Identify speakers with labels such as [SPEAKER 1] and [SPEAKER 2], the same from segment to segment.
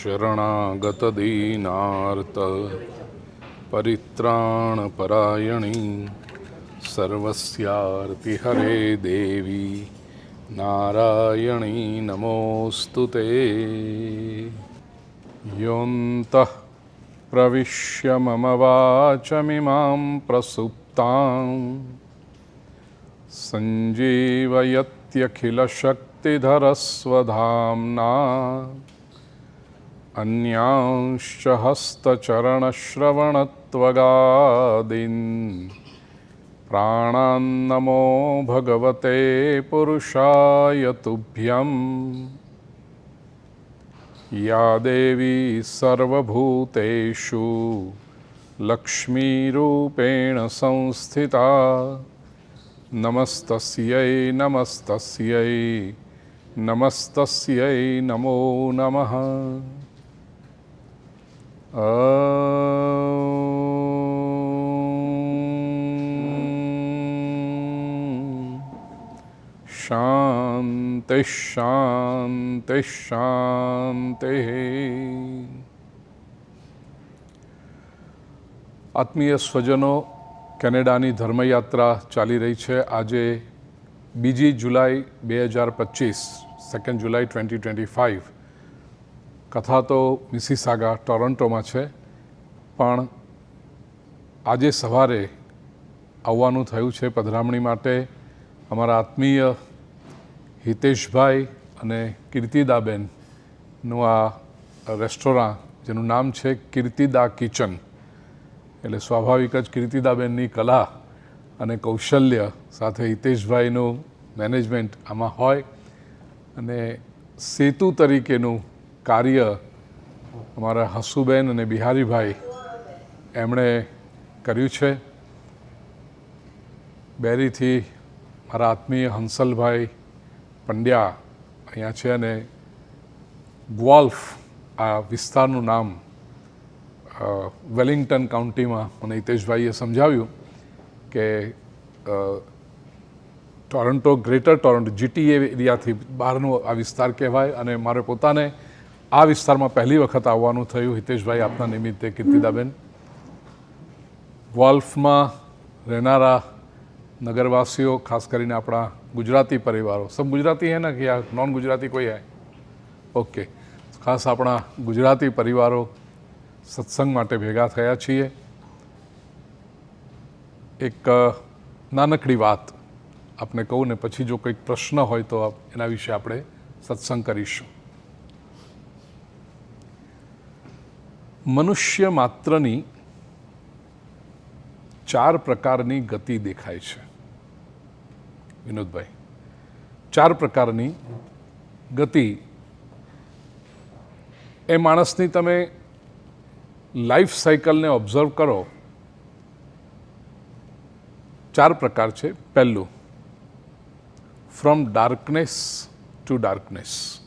[SPEAKER 1] शरणागतदीनार्त परित्राणपरायणी सर्वस्यार्तिहरे देवी नारायणी नमोऽस्तुते। योऽन्तः प्रविश्य मम वाचमिमां प्रसुप्तां सञ्जीवयत्यखिलशक्तिधरस्वधाम्ना अन्यांश्च हस्तचरणश्रवणत्वगादीन् प्राणान्नमो भगवते पुरुषाय तुभ्यं। या देवी सर्वभूतेषु लक्ष्मीरूपेण संस्थिता नमस्तस्यै नमस्तस्यै नमस्तस्यै नमो नमः। शांति शांति शांति। आत्मीय स्वजनों, કેનેડાની ધર્મયાત્રા ચાલી રહી છે। આજે 2 જુલાઈ 2025, 2 જુલાઈ 2025। કથા તો મિસિસાગા ટોરન્ટોમાં છે, પણ આજે સવારે આવવાનું થયું છે પધરામણી માટે। અમારા આત્મીય હિતેશભાઈ અને કીર્તિદાબેનનું આ રેસ્ટોરાં, જેનું નામ છે કીર્તિદા કિચન, એટલે સ્વાભાવિક જ કીર્તિદાબેનની કલા અને કૌશલ્ય સાથે હિતેશભાઈનું મેનેજમેન્ટ આમાં હોય, અને સેતુ તરીકેનું કાર્ય અમારા હસુબેન અને બિહારીભાઈ એમણે કર્યું છે। બેરીથી મારા આત્મીય હંસલભાઈ પંડ્યા અહીંયા છે, અને ગ્વાલ્ફ આ વિસ્તારનું નામ વેલિંગ્ટન કાઉન્ટીમાં મને હિતેશભાઈએ સમજાવ્યું કે ટોરન્ટો, ગ્રેટર ટોરન્ટો GTA એરિયાથી બહારનો આ વિસ્તાર કહેવાય, અને મારે પોતાને આ વિસ્તારમાં પહેલી વખત આવવાનું થયું હિતેશભાઈ આપના નિમિત્તે। કીર્તિદાબેન, ગ્વાલ્ફમાં રહેનારા नगरवासियों, खास कर अपना गुजराती परिवारों, सब गुजराती है ना कि या नॉन गुजराती कोई है? ओके, खास अपना गुजराती परिवारों सत्संग माटे भेगा थया छीए। एक नानकड़ी बात आपने कहूँ ने पछी जो कोई प्रश्न होय तो एना विषे आपणे सत्संग करीशुं। मनुष्य मात्रनी 4 प्रकारनी गति देखाय छे। विनोदभाई, 4 प्रकारनी गति ए माणसनी तमे लाइफ साइकल ने ऑब्जर्व करो, 4 प्रकार छे। पहलू, फ्रॉम डार्कनेस टू डार्कनेस।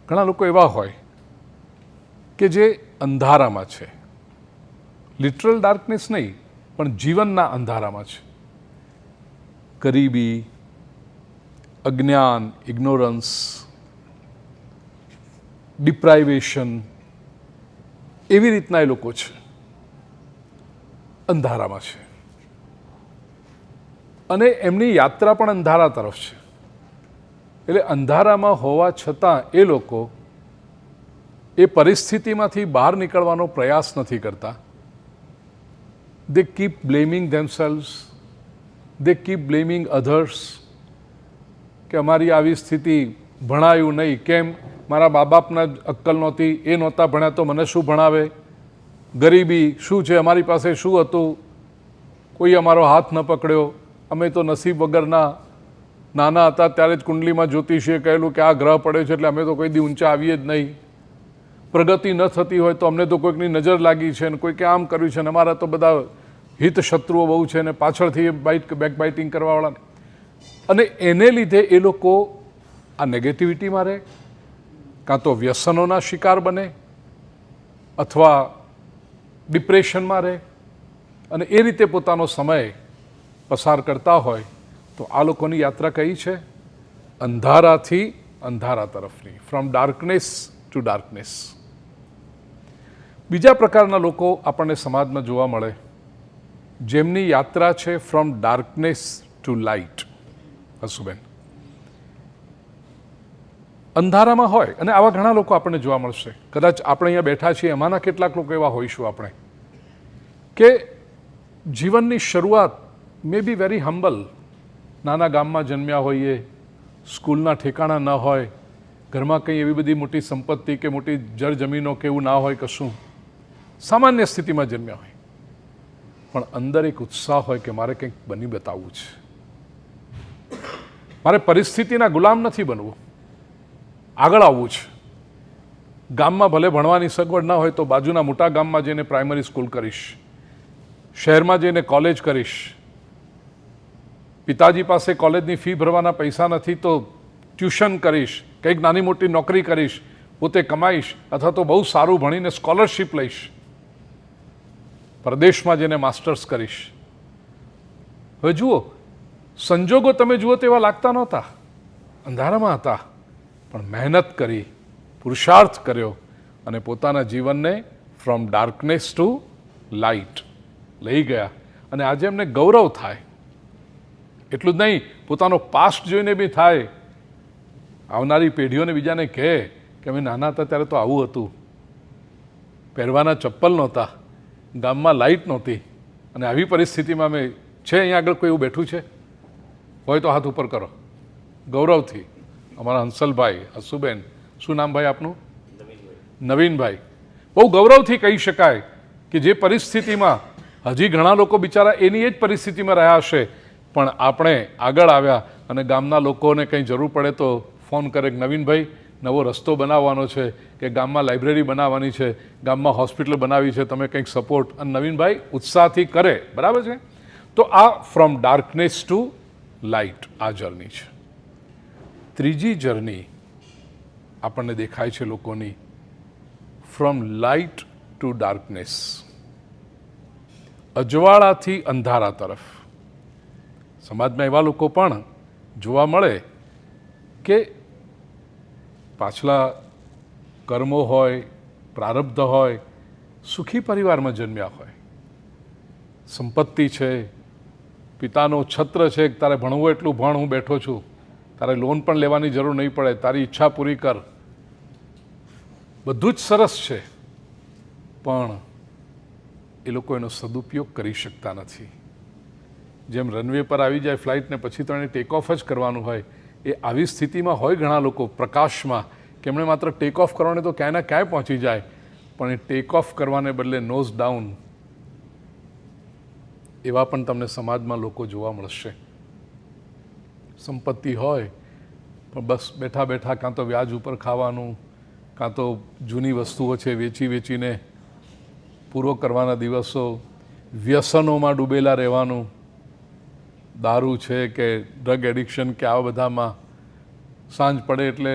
[SPEAKER 1] घणा लोको एवा होय के जे अंधारामां छे, लिटरल डार्कनेस नहीं पण जीवनना अंधारामां छे। गरीबी, अज्ञान, इग्नोरन्स, डिप्राइवेशन, एवी रीतना ए लोको छे, अंधारामां छे, अने एमनी यात्रा पण अंधारा तरफ छे। एटले अंधारामां होवा छतां ए लोको ए परिस्थितिमांथी बहार निकळवानो प्रयास नथी करता। They keep blaming themselves, they keep blaming others કે અમારી આવી સ્થિતિ, ભણાયું નહીં, કેમ મારા મા બાપના અક્કલ નહોતી, એ નહોતા ભણ્યા તો મને શું ભણાવે, ગરીબી શું છે, અમારી પાસે શું હતું, કોઈ અમારો હાથ ન પકડ્યો, અમે તો નસીબ વગરના, નાના હતા ત્યારે જ કુંડલીમાં જ્યોતિષીએ કહેલું કે આ ગ્રહ પડ્યો છે એટલે અમે તો કોઈ દી ઊંચા આવીએ જ નહીં, પ્રગતિ ન થતી હોય તો અમને તો કોઈકની નજર લાગી છે ને કોઈકે આમ કર્યું છે ને અમારા તો બધા હિત શત્રુઓ બહુ છે ને પાછળથી બેકબાઇટિંગ કરવાવાળા, અને એને લીધે એ લોકો આ નેગેટિવિટીમાં રહે, કાં તો વ્યસનોના શિકાર બને અથવા ડિપ્રેશનમાં રહે, અને એ રીતે પોતાનો સમય પસાર કરતા હોય તો આ લોકોની યાત્રા કઈ છે? અંધારાથી અંધારા તરફની, ફ્રોમ ડાર્કનેસ ટુ ડાર્કનેસ. બીજા પ્રકારના લોકો આપણને સમાજમાં જોવા મળે જેમની યાત્રા છે ફ્રોમ ડાર્કનેસ ટુ લાઇટ. હસુબેન અંધારામાં હોય અને આવા ઘણા લોકો આપણને જોવા મળશે. કદાચ આપણે અહીંયા બેઠા છીએ એમાંના કેટલાક લોકો એવા હોઈશું આપણે કે જીવનની શરૂઆત મે બી વેરી હમ્બલ, નાના ગામમાં જન્મ્યા હોઈએ, સ્કૂલના ઠેકાણા ન હોય, ઘરમાં કંઈ એવી બધી મોટી સંપત્તિ કે મોટી જળ જમીનો કે એવું ના હોય, કશું સામાન્ય સ્થિતિમાં જન્મ્યા હોય, પણ અંદર એક ઉત્સાહ હોય કે મારે કંઈક બની બતાવવું છે, મારે પરિસ્થિતિના ગુલામ નથી બનવું, આગળ આવવું છે. ગામમાં ભલે ભણવાની સગવડ ના હોય તો બાજુના મોટા ગામમાં જઈને પ્રાઇમરી સ્કૂલ કરીશ, શહેરમાં જઈને કોલેજ કરીશ, પિતાજી પાસે કોલેજની ફી ભરવાના પૈસા નથી તો ટ્યુશન કરીશ, કંઈક નાની મોટી નોકરી કરીશ, પોતે કમાઈશ, અથવા તો બહુ સારું ભણીને સ્કોલરશિપ લઈશ, પરદેશમાં જઈને માસ્ટર્સ કરીશ. હવે જુઓ, સંજોગો તમે જુઓ તેવા લાગતા નહોતા, અંધારામાં હતા, પણ મહેનત કરી, પુરુષાર્થ કર્યો અને પોતાના જીવનને ફ્રોમ ડાર્કનેસ ટુ લાઇટ લઈ ગયા. અને આજે એમને ગૌરવ થાય. એટલું જ નહીં, પોતાનો પાસ્ટ જોઈને બી થાય, આવનારી પેઢીઓને બીજાને કહે કે અમે નાના હતા ત્યારે તો આવું હતું, પહેરવાના ચપ્પલ નહોતા, ગામમાં લાઇટ નહોતી, અને આવી પરિસ્થિતિમાં અમે છે. અહીંયા આગળ કોઈ એવું બેઠું છે? હોય તો હાથ ઉપર કરો, ગૌરવથી. અમારા હંસલભાઈ, હસુબેન, શું નામ ભાઈ આપનું? નવીનભાઈ. બહુ ગૌરવથી કહી શકાય કે જે પરિસ્થિતિમાં હજી ઘણા લોકો બિચારા એની જ પરિસ્થિતિમાં રહ્યા હશે, પણ આપણે આગળ આવ્યા અને ગામના લોકોને કંઈ જરૂર પડે તો ફોન કરે કે નવીનભાઈ નવો રસ્તો બનાવવાનો છે, કે ગામમાં લાઇબ્રેરી બનાવવાની છે, ગામમાં હોસ્પિટલ બનાવી છે, તમે કંઈક સપોર્ટ. અને નવીનભાઈ ઉત્સાહથી કરે. બરાબર છે? તો આ ફ્રોમ ડાર્કનેસ ટુ લાઇટ આ જર્ની છે. ત્રીજી જર્ની આપણને દેખાય છે લોકોની ફ્રોમ લાઇટ ટુ ડાર્કનેસ, અજવાળાથી અંધારા તરફ. સમાજમાં એવા લોકો પણ જોવા મળે કે પાછલા કર્મો હોય, પ્રારબ્ધ હોય, સુખી પરિવારમાં જન્મ્યા હોય, સંપત્તિ છે, પિતાનો છત્ર છે, તારે ભણવું એટલું ભણ, હું બેઠો છું, તારે લોન પણ લેવાની જરૂર નહીં પડે, તારી ઈચ્છા પૂરી કર, બધું જ સરસ છે, પણ એ લોકો એનો સદુપયોગ કરી શકતા નથી. જેમ રનવે પર આવી જાય ફ્લાઇટને પછી તો એને ટેક ઓફ જ કરવાનું હોય, એ આવી સ્થિતિમાં હોય ઘણા લોકો પ્રકાશમાં કે એમણે માત્ર ટેક ઓફ કરવાને તો ક્યાંયના ક્યાંય પહોંચી જાય, પણ એ ટેક ઓફ કરવાને બદલે નોઝ ડાઉન એવા પણ તમને સમાજમાં લોકો જોવા મળશે. સંપત્તિ હોય પણ બસ બેઠા બેઠા કાં તો વ્યાજ ઉપર ખાવાનું, કાં તો જૂની વસ્તુઓ છે વેચી વેચીને પૂરો કરવાના દિવસો, વ્યસનોમાં ડૂબેલા રહેવાનું, દારૂ છે કે ડ્રગ એડિક્શન કે આવા બધામાં, સાંજ પડે એટલે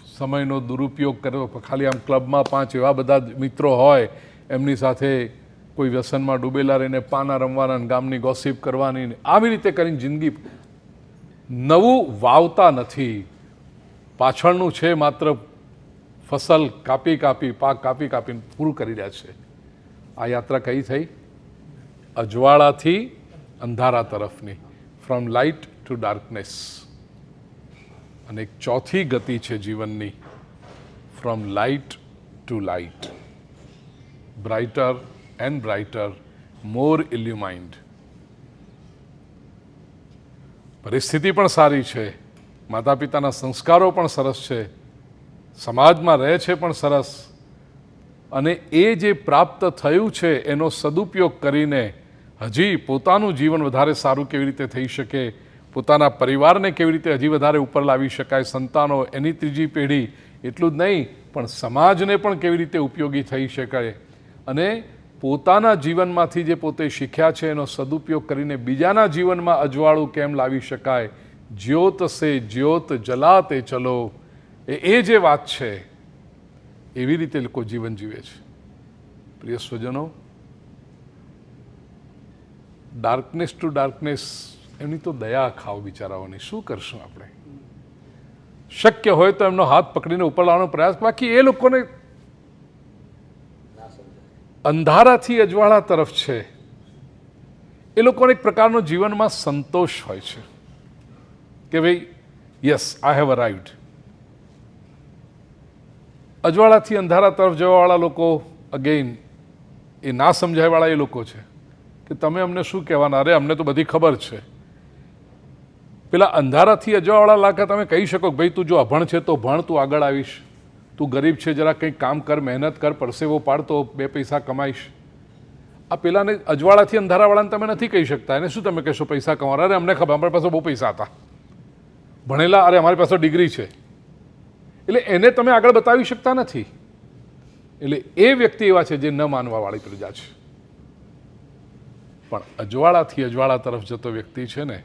[SPEAKER 1] સમયનો દુરુપયોગ કર્યો, ખાલી આમ ક્લબમાં 5 એવા બધા મિત્રો હોય એમની સાથે કોઈ વ્યસનમાં ડૂબેલા રહીને પાના રમવાના, ગામની ગોસિપ કરવાની, આવી રીતે કરીને જિંદગી નવું વાવતા નથી. પાછળનું છે માત્ર ફસલ કાપી કાપી, પાક કાપી કાપીને પૂરું કરી રહ્યા છે. આ યાત્રા કઈ થઈ? અજવાળાથી અંધારા તરફની, ફ્રોમ લાઇટ ટુ ડાર્કનેસ. અને એક ચોથી ગતિ છે જીવનની, from light to light, brighter and brighter, more illumined. પરિસ્થિતિ પણ સારી છે, માતા પિતાના સંસ્કારો પણ સરસ છે, સમાજમાં રહે છે પણ સરસ, અને એ જે પ્રાપ્ત થયું છે એનો સદુપયોગ કરીને હજી પોતાનું જીવન વધારે સારું કેવી રીતે થઈ શકે, પોતાના પરિવારને કેવી રીતે હજી વધારે ઉપર લાવી શકાય, સંતાનો, એની ત્રીજી પેઢી, એટલું જ નહીં પણ સમાજને પણ કેવી રીતે ઉપયોગી થઈ શકાય, અને પોતાના જીવનમાંથી જે પોતે શીખ્યા છે એનો સદુપયોગ કરીને બીજાના જીવનમાં અજવાળું કેમ લાવી શકાય. જ્યોત સે જ્યોત જલાતે ચલો, એ જે વાત છે એવી રીતે લોકો જીવન જીવે છે. પ્રિય સ્વજનો, ડાર્કનેસ ટુ ડાર્કનેસ, એમની તો દયા ખાઓ બિચારાઓની, શું કરશું આપણે? શક્ય હોય તો એમનો હાથ પકડીને ઉપર લાવવાનો પ્રયાસ. બાકી એ લોકોને અંધારાથી અજવાળા તરફ છે. એ લોકોને એક પ્રકારનો જીવનમાં સંતોષ હોય છે કે ભાઈ યસ આઈ હેવ અરાઇવ્ડ. અજવાળાથી અંધારા તરફ જવાવાળા લોકો અગેઇન એ ના સમજાયવાળા એ લોકો છે કે તમે અમને શું કહેવાના, અરે અમને તો બધી ખબર છે. પેલા અંધારાથી અજવાળા લાગે તમે કહી શકો કે ભાઈ તું જો અભણ છે તો ભણ, તું આગળ આવીશ, તું ગરીબ છે જરા કંઈક કામ કર, મહેનત કર, પરસેવો પાડ તો બે પૈસા કમાઈશ. આ પેલાને અજવાળાથી અંધારાવાળાને તમે નથી કહી શકતા. એને શું તમે કહેશો પૈસા કમાવા? અરે અમને ખબર, અમારી પાસે બહુ પૈસા હતા, ભણેલા, અરે અમારી પાસે ડિગ્રી છે. એટલે એને તમે આગળ બતાવી શકતા નથી. એટલે એ વ્યક્તિ એવા છે જે ન માનવાવાળી પ્રજા છે. પણ અજવાળાથી અજવાળા તરફ જતો વ્યક્તિ છે ને,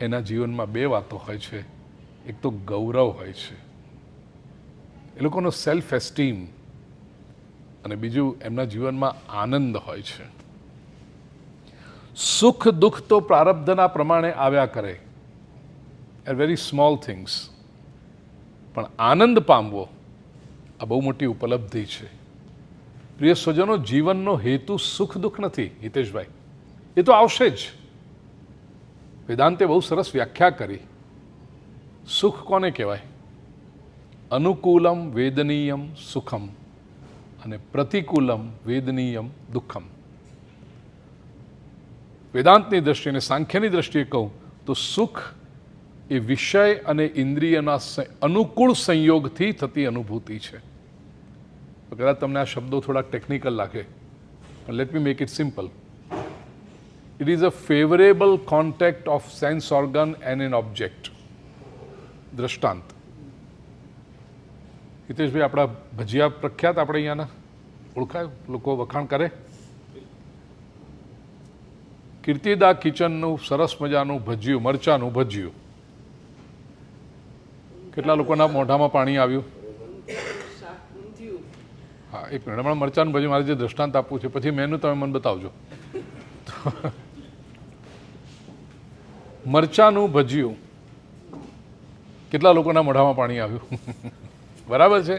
[SPEAKER 1] એના જીવનમાં બે વાતો હોય છે. એક તો ગૌરવ હોય છે, એ લોકોનો સેલ્ફ એસ્ટીમ, અને બીજું એમના જીવનમાં આનંદ હોય છે. સુખ દુઃખ તો પ્રારબ્ધના પ્રમાણે આવ્યા કરે, એ વેરી સ્મોલ થિંગ્સ. પણ આનંદ પામવો આ બહુ મોટી ઉપલબ્ધિ છે. પ્રિય સ્વજનો, જીવનનો હેતુ સુખ દુઃખ નથી હિતેશભાઈ, એ તો આવશે જ. વેદાંતે બહુ સરસ વ્યાખ્યા કરી. સુખ કોને કહેવાય? અનુકૂલમ વેદનીયમ સુખમ અને પ્રતિકૂલમ વેદનીયમ દુઃખમ. વેદાંતની દ્રષ્ટિએ અને સાંખ્યની દ્રષ્ટિએ કહું તો સુખ એ વિષય અને ઇન્દ્રિયના અનુકૂળ સંયોગથી થતી અનુભૂતિ છે. તો કદાચ તમને આ શબ્દો થોડા ટેકનિકલ લાગે, પણ let me make it simple. It is a favourable contact of sense organ and N object. દ્રષ્ટાંત, હિતેશભાઈ, આપણા ભજીયા પ્રખ્યાત, આપણે અહીંયાના ઓળખાય, લોકો વખાણ કરે. કીર્તિદા કિચનનું સરસ મજાનું ભજીયું, મરચાનું ભજીયું. કેટલા લોકોના મોઢામાં પાણી આવ્યું? હા, એક મિનિટ, હમણાં મરચાનું ભજીયું મારે જે દ્રષ્ટાંત આપવું છે, પછી મેનુ તમે મને બતાવજો. મરચાનું ભજીયું, કેટલા લોકોના મોઢામાં પાણી આવ્યું? બરાબર છે.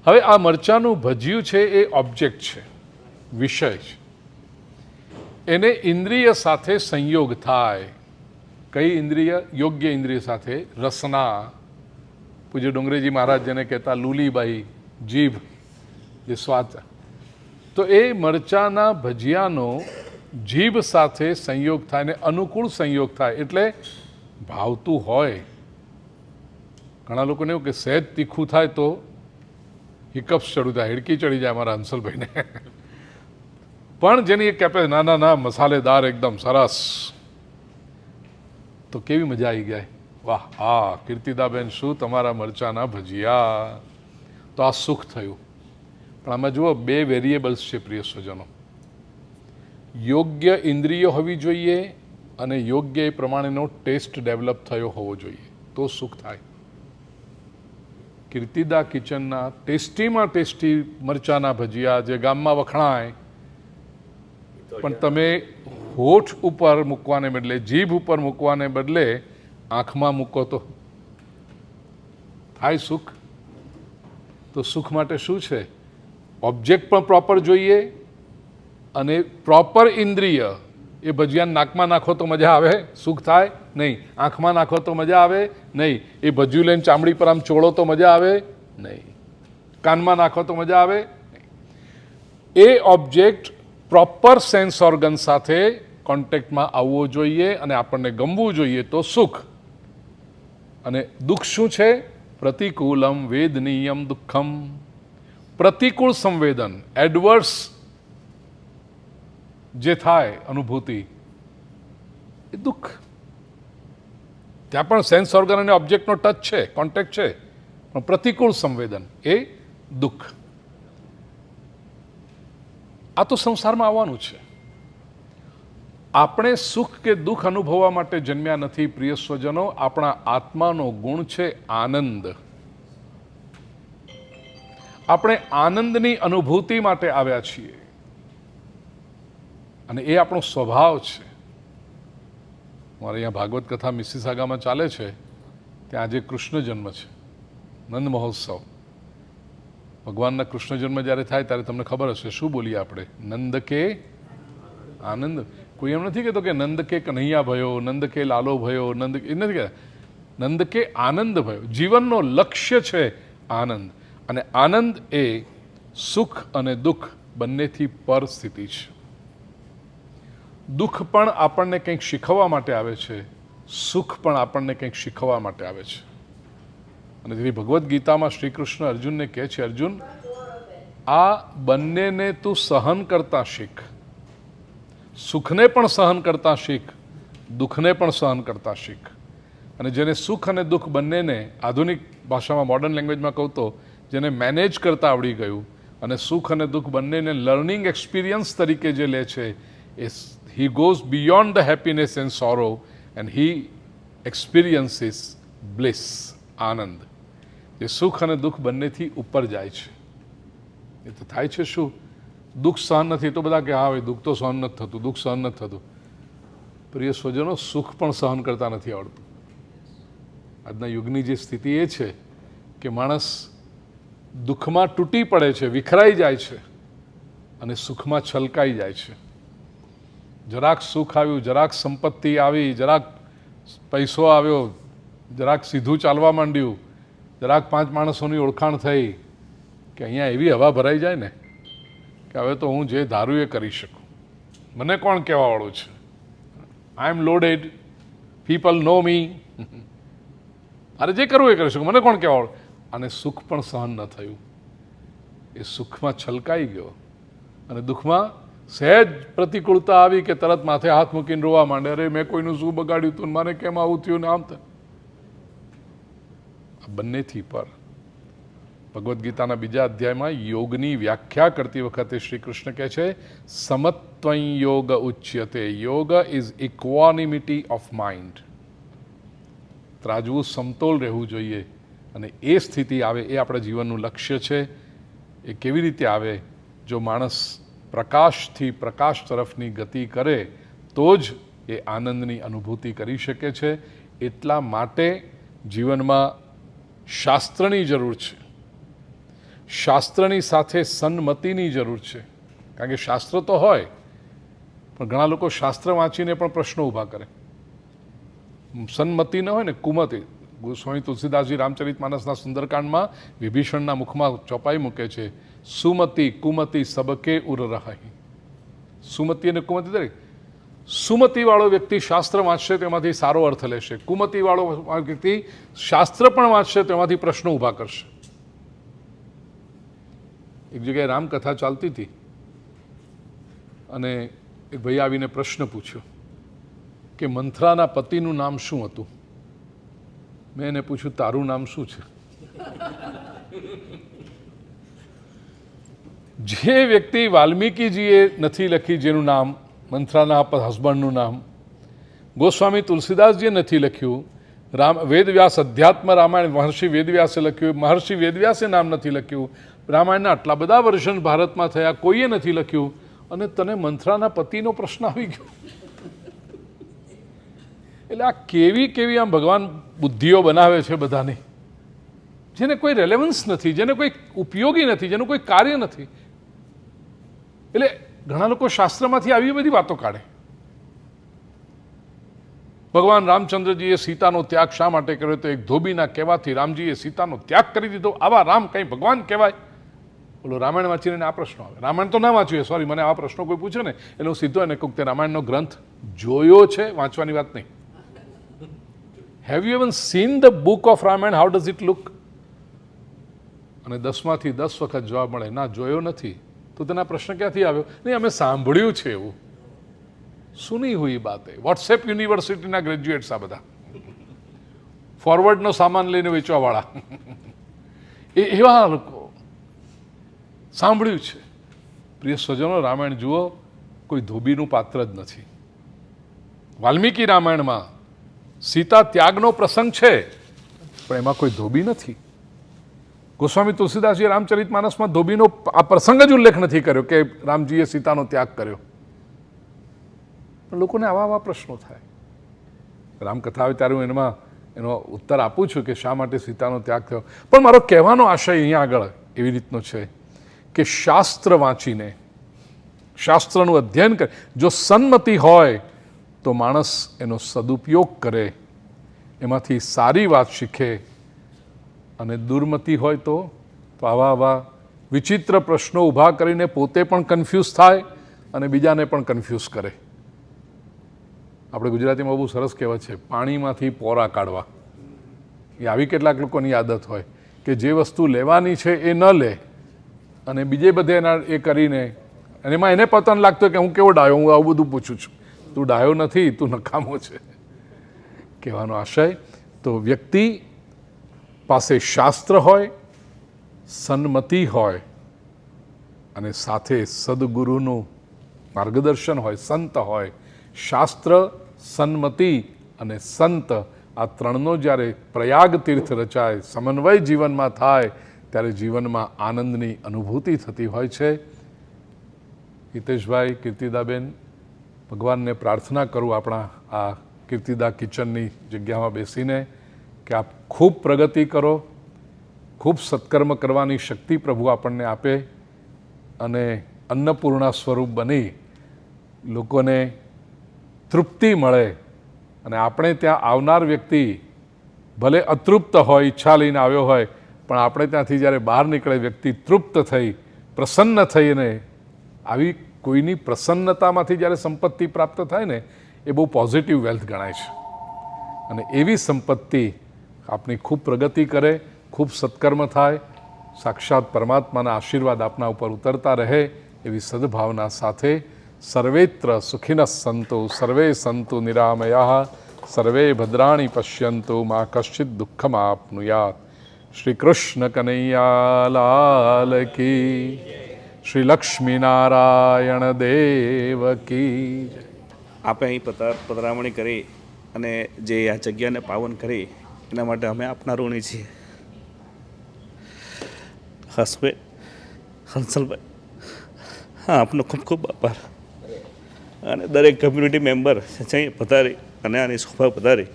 [SPEAKER 1] હવે આ મરચાનું ભજીયું છે એ ઓબ્જેક્ટ છે, વિષય છે. એને ઇન્દ્રિય સાથે સંયોગ થાય. કઈ ઇન્દ્રિય? યોગ્ય ઇન્દ્રિય સાથે. રસના, પૂજ્ય ડુંગરેજી મહારાજ જેને કહેતા લુલીબાઈ, જીભ, જે સ્વાદ. તો એ મરચાના ભજીયાનો જીભ સાથે સંયોગ થાય ને અનુકૂળ સંયોગ થાય એટલે ભાવતું હોય. ઘણા લોકોને એવું કે સહેજ તીખું થાય તો હિકઅપ્સ ચડું થાય, હિડકી ચડી જાય મારા હંસલભાઈને. પણ જેની એક કેપે ના ના ના મસાલેદાર એકદમ સરસ, તો કેવી મજા આવી જાય. વાહ, હા કીર્તિદાબેન, શું તમારા મરચાના ભજીયા. તો આ સુખ થયું. પણ આમાં જુઓ, બે વેરિયેબલ્સ છે પ્રિય સ્વજનો. યોગ્ય ઇન્દ્રિયો હોવી જોઈએ અને યોગ્ય એ પ્રમાણેનો ટેસ્ટ ડેવલપ થયો હોવો જોઈએ, તો સુખ થાય. કીર્તિદા કિચનના ટેસ્ટીમાં ટેસ્ટી મરચાના ભજીયા જે ગામમાં વખણાય, પણ તમે હોઠ ઉપર મૂકવાને બદલે, જીભ ઉપર મૂકવાને બદલે આંખમાં મૂકો તો થાય સુખ. તો સુખ માટે શું છે? ઓબ્જેક્ટ પણ પ્રોપર જોઈએ અને પ્રોપર ઇન્દ્રિય. એ ભજીયાને નાકમાં નાખો તો મજા આવે, સુખ થાય નહીં. આંખમાં નાખો તો મજા આવે નહીં. એ ભજીયું લઈને ચામડી પર આમ ચોળો તો મજા આવે નહીં. કાનમાં નાખો તો મજા આવે નહીં. એ ઓબ્જેક્ટ પ્રોપર સેન્સ ઓર્ગન સાથે કોન્ટેક્ટમાં આવવો જોઈએ અને આપણને ગમવું જોઈએ, તો સુખ. અને દુઃખ શું છે? પ્રતિકૂલમ વેદનીયમ દુઃખમ. પ્રતિકૂળ સંવેદન, એડવર્સ જે થાય અનુભૂતિ, એ દુઃખ. ત્યાં પણ સેન્સ ઓર્ગન અને ઓબ્જેક્ટનો ટચ છે, કોન્ટેક્ટ છે, પણ પ્રતિકૂળ સંવેદન એ દુઃખ. આ તો સંસારમાં આવવાનું છે. આપણે સુખ કે દુઃખ અનુભવવા માટે જન્મ્યા નથી પ્રિય સ્વજનો. આપણા આત્માનો ગુણ છે આનંદ. આપણે આનંદની અનુભૂતિ માટે આવ્યા છીએ અને એ આપણો સ્વભાવ છે. મારે અહીંયા ભાગવત કથા મિસિસાગામાં ચાલે છે, કે આજે કૃષ્ણ જન્મ છે, નંદ મહોત્સવ. ભગવાનના કૃષ્ણ જન્મ જ્યારે થાય ત્યારે તમને ખબર હશે શું બોલીએ આપણે? નંદ કે આનંદ. કોઈ એમ નથી કહેતો કે નંદ કે કન્હૈયા ભયો, નંદ કે લાલો ભયો, નંદ એ નથી કહેતા. નંદ કે આનંદ ભયો. જીવનનો લક્ષ્ય છે આનંદ, અને આનંદ એ સુખ અને દુઃખ બંનેથી પર સ્થિતિ છે. દુઃખ પણ આપણને કંઈક શીખવવા માટે આવે છે, સુખ પણ આપણને કંઈક શીખવવા માટે આવે છે. અને જેથી ભગવદ્ ગીતામાં શ્રી કૃષ્ણ અર્જુનને કહે છે, અર્જુન, આ બંનેને તું સહન કરતા શીખ. સુખને પણ સહન કરતા શીખ, દુઃખને પણ સહન કરતા શીખ. અને જેને સુખ અને દુઃખ બંનેને આધુનિક ભાષામાં, મોડર્ન લેંગ્વેજમાં કહું તો, જેને મેનેજ કરતા આવડી ગયું અને સુખ અને દુઃખ બંનેને લર્નિંગ એક્સપિરિયન્સ તરીકે જે લે છે, એ he goes beyond the happiness and sorrow and he experiences bliss, આનંદ. એ સુખ અને દુઃખ બંનેથી ઉપર જાય છે. એ તો થાય છે શું? દુઃખ સહન નથી તો બધા કે હા ભાઈ દુઃખ તો સહન નથી થતું, દુઃખ સહન નથી થતું. પ્રિય સ્વજનો, સુખ પણ સહન કરતા નથી આવડતું. આજના યુગની જે સ્થિતિ એ છે કે માણસ દુઃખમાં તૂટી પડે છે, વિખરાઈ જાય છે, અને સુખમાં છલકાઈ જાય છે. જરાક સુખ આવ્યું, જરાક સંપત્તિ આવી, જરાક પૈસો આવ્યો, જરાક સીધું ચાલવા માંડ્યું, જરાક 5 માણસોની ઓળખાણ થઈ કે અહીંયા એવી હવા ભરાઈ જાય ને કે હવે તો હું જે ધારું એ કરી શકું. મને કોણ કહેવાવાળું છે? આઈ એમ લોડેડ, પીપલ નો મી. અરે જે કરવું એ કરી શકું, મને કોણ કહેવાવાળું? અને સુખ પણ સહન ન થયું. એ સુખમાં છલકાઈ ગયો અને દુઃખમાં સહેજ પ્રતિકૂળતા આવી કે તરત માથે હાથ મૂકીને રોવા માંડે, અરે મેં કોઈનું શું બગાડ્યું હતું, મારે કેમ આવું થયું ને આમ. આ બંનેથી પર. ભગવદ્ ગીતાના બીજા અધ્યાયમાં યોગની વ્યાખ્યા કરતી વખતે શ્રી કૃષ્ણ કહે છે, સમત્વં યોગ ઉચ્યતે. યોગ ઇઝ ઇક્વાનિમિટી ઓફ માઇન્ડ. ત્રાજવું સમતોલ રહેવું જોઈએ, અને એ સ્થિતિ આવે એ આપણા જીવનનું લક્ષ્ય છે. એ કેવી રીતે આવે? જો માણસ પ્રકાશથી પ્રકાશ તરફની ગતિ કરે તો જ એ આનંદની અનુભૂતિ કરી શકે છે. એટલા માટે જીવનમાં શાસ્ત્રની જરૂર છે. શાસ્ત્રની સાથે સન્મતિની જરૂર છે. કારણ કે શાસ્ત્ર તો હોય, પણ ઘણા લોકો શાસ્ત્ર વાંચીને પણ પ્રશ્નો ઊભા કરે. સન્મતિ ન હોય ને, કુમતિ. સ્વામી તુલસીદાસજી રામચરિતમાનસના સુંદરકાંડમાં વિભીષણના મુખમાં ચોપાઈ મૂકે છે, સુમતિ કુમતિ સબકે ઉર રહી. સુમતિ અને કુમતિ દરેક. સુમતિવાળો વ્યક્તિ શાસ્ત્ર વાંચશે તો એમાંથી સારો અર્થ લેશે. કુમતિવાળો વ્યક્તિ શાસ્ત્ર પણ વાંચશે તો એમાંથી પ્રશ્નો ઊભા કરશે. એક જગ્યાએ રામકથા ચાલતી હતી અને એક ભાઈ આવીને પ્રશ્ન પૂછ્યો કે મંથરાના પતિનું નામ શું હતું? મેં એને પૂછ્યું, તારું નામ શું છે? જે વ્યક્તિ વાલ્મીકીજીએ નથી લખી, જેનું નામ મંથરાના હસબન્ડનું નામ, ગોસ્વામી તુલસીદાસજીએ નથી લખ્યું, વેદવ્યાસ અધ્યાત્મ રામાયણ મહર્ષિ વેદવ્યાસે લખ્યું, મહર્ષિ વેદવ્યાસે નામ નથી લખ્યું, રામાયણના આટલા બધા વર્ઝન ભારતમાં થયા, કોઈએ નથી લખ્યું, અને તને મંથરાના પતિનો પ્રશ્ન આવી ગયો. એટલે આ કેવી કેવી આમ ભગવાન બુદ્ધિઓ બનાવે છે બધાની, જેને કોઈ રેલેવન્સ નથી, જેને કોઈ ઉપયોગી નથી, જેનું કોઈ કાર્ય નથી. એટલે ઘણા લોકો શાસ્ત્રમાંથી આવી બધી વાતો કાઢે. ભગવાન રામચંદ્રજીએ સીતાનો ત્યાગ શા માટે કર્યો? તો એક ધોબીના કહેવાથી રામજીએ સીતાનો ત્યાગ કરી દીધો. આવા રામ કંઈ ભગવાન કહેવાય? બોલો, રામાયણ વાંચીને આ પ્રશ્નો આવે. રામાયણ તો ના વાંચ્યું, સોરી, મને આ પ્રશ્નો કોઈ પૂછે ને એટલે હું સીધો એને કહું કે રામાયણનો ગ્રંથ જોયો છે, વાંચવાની વાત નહીં. Have you even seen the book of Ramayana? How does it look? અને 10માંથી 10 વખત જવાબ મળે, ના, જોયો નથી. તો તેના પ્રશ્ન ક્યાંથી આવ્યો? નહીં, અમે સાંભળ્યું છે એવું. સુની હુઈ બાત હે. વોટ્સએપ યુનિવર્સિટીના ગ્રેજ્યુએટ્સ આ બધા, ફોરવર્ડનો સામાન લઈને વેચવાવાળા, એવા લોકો સાંભળ્યું છે. પ્રિય સ્વજનો, રામાયણ જુઓ, કોઈ ધોબીનું પાત્ર જ નથી. વાલ્મીકી રામાયણમાં સીતા ત્યાગનો પ્રસંગ છે, પણ એમાં કોઈ ધોબી નથી. ગોસ્વામી તુલસીદાસજીએ રામચરિતમાનસમાં ધોબીનો આ પ્રસંગ જ ઉલ્લેખ નથી કર્યો કે રામજીએ સીતાનો ત્યાગ કર્યો. પણ લોકોને આવા આવા પ્રશ્નો થાય. રામકથા આવે ત્યારે હું એમાં એનો ઉત્તર આપું છું કે શા માટે સીતાનો ત્યાગ થયો. પણ મારો કહેવાનો આશય અહીંયા આગળ એવી રીતનો છે કે શાસ્ત્ર વાંચીને, શાસ્ત્રનું અધ્યયન કરે, જો સન્મતિ હોય તો માણસ એનો સદુપયોગ કરે, એમાંથી સારી વાત શીખે, અને દુર્મતિ હોય તો આવા વિચિત્ર પ્રશ્નો ઊભા કરીને પોતે પણ કન્ફ્યુઝ થાય અને બીજાને પણ કન્ફ્યુઝ કરે. આપણે ગુજરાતીમાં બહુ સરસ કહેવત છે, પાણીમાંથી પોરા કાઢવા. એ આવી કેટલાક લોકોની આદત હોય કે જે વસ્તુ લેવાની છે એ ન લે અને બીજે બધે એના એ કરીને, અને એમાં એને પતન લાગતો કે હું કેવો ડાયો, હું આવું બધું પૂછું છું. તું ડાયો નથી, તું નકામો છે. કહેવાનો આશય તો વ્યક્તિ પાસે શાસ્ત્ર હોય, સન્મતિ હોય અને સાથે સદગુરુનું માર્ગદર્શન હોય, સંત હોય. શાસ્ત્ર, સન્મતિ અને સંત, આ ત્રણનો જ્યારે પ્રયાગ તીર્થ રચાય, સમન્વય જીવનમાં થાય, ત્યારે જીવનમાં આનંદની અનુભૂતિ થતી હોય છે. હિતેશભાઈ, કીર્તિદાબેન, ભગવાનને પ્રાર્થના કરું આપણા આ કીર્તિદા કિચનની જગ્યામાં બેસીને કે આપ ખૂબ પ્રગતિ કરો, ખૂબ સત્કર્મ કરવાની શક્તિ પ્રભુ આપણને આપે અને અન્નપૂર્ણા સ્વરૂપ બની લોકોને તૃપ્તિ મળે, અને આપણે ત્યાં આવનાર વ્યક્તિ ભલે અતૃપ્ત હોય, ઈચ્છા લઈને આવ્યો હોય, પણ આપણે ત્યાંથી જ્યારે બહાર નીકળે વ્યક્તિ તૃપ્ત થઈ, પ્રસન્ન થઈને, આવી કોઈની પ્રસન્નતામાંથી જ્યારે સંપત્તિ પ્રાપ્ત થાય ને એ બહુ પોઝિટિવ વેલ્થ ગણાય છે. અને એવી સંપત્તિ આપની ખૂબ પ્રગતિ કરે, ખૂબ સત્કર્મ થાય, સાક્ષાત પરમાત્માના આશીર્વાદ આપના ઉપર ઉતરતા રહે, એવી સદભાવના સાથે સર્વેત્ર સુખિનઃ સંતુ સર્વે સંતુ નિરામયાઃ સર્વે ભદ્રાણિ પશ્યન્તુ મા કશ્ચિદ દુઃખમ આપનુયાત. શ્રી કૃષ્ણ કનૈયા લાલ કી, શ્રી લક્ષ્મીનારાયણ દેવ કી.
[SPEAKER 2] આપણે અહીં પધરામણી કરી અને જે આ જગ્યાને પાવન કરી એના માટે અમે આપના ઋણી છીએ. હસબેન્ડ હંસલભાઈ, હા, આપનો ખૂબ ખૂબ આભાર. અને દરેક કમ્યુનિટી મેમ્બર જઈ પધારી અને આની શોભા પધારી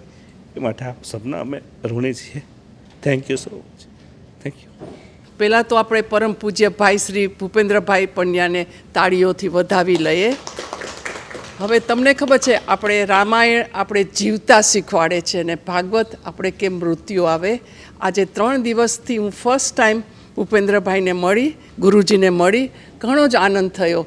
[SPEAKER 2] એ માટે આપ સબના અમે ઋણી છીએ. Thank you so much. Thank you.
[SPEAKER 3] પહેલાં તો આપણે પરમ પૂજ્ય ભાઈ શ્રી ભૂપેન્દ્રભાઈ પંડ્યાને તાળીઓથી વધાવી લઈએ. હવે તમને ખબર છે, આપણે રામાયણ આપણે જીવતા શીખવાડે છે અને ભાગવત આપણે કેમ મૃત્યુ આવે. આજે 3 દિવસથી હું ફર્સ્ટ ટાઈમ ભૂપેન્દ્રભાઈને મળી, ગુરુજીને મળી, ઘણો જ આનંદ થયો.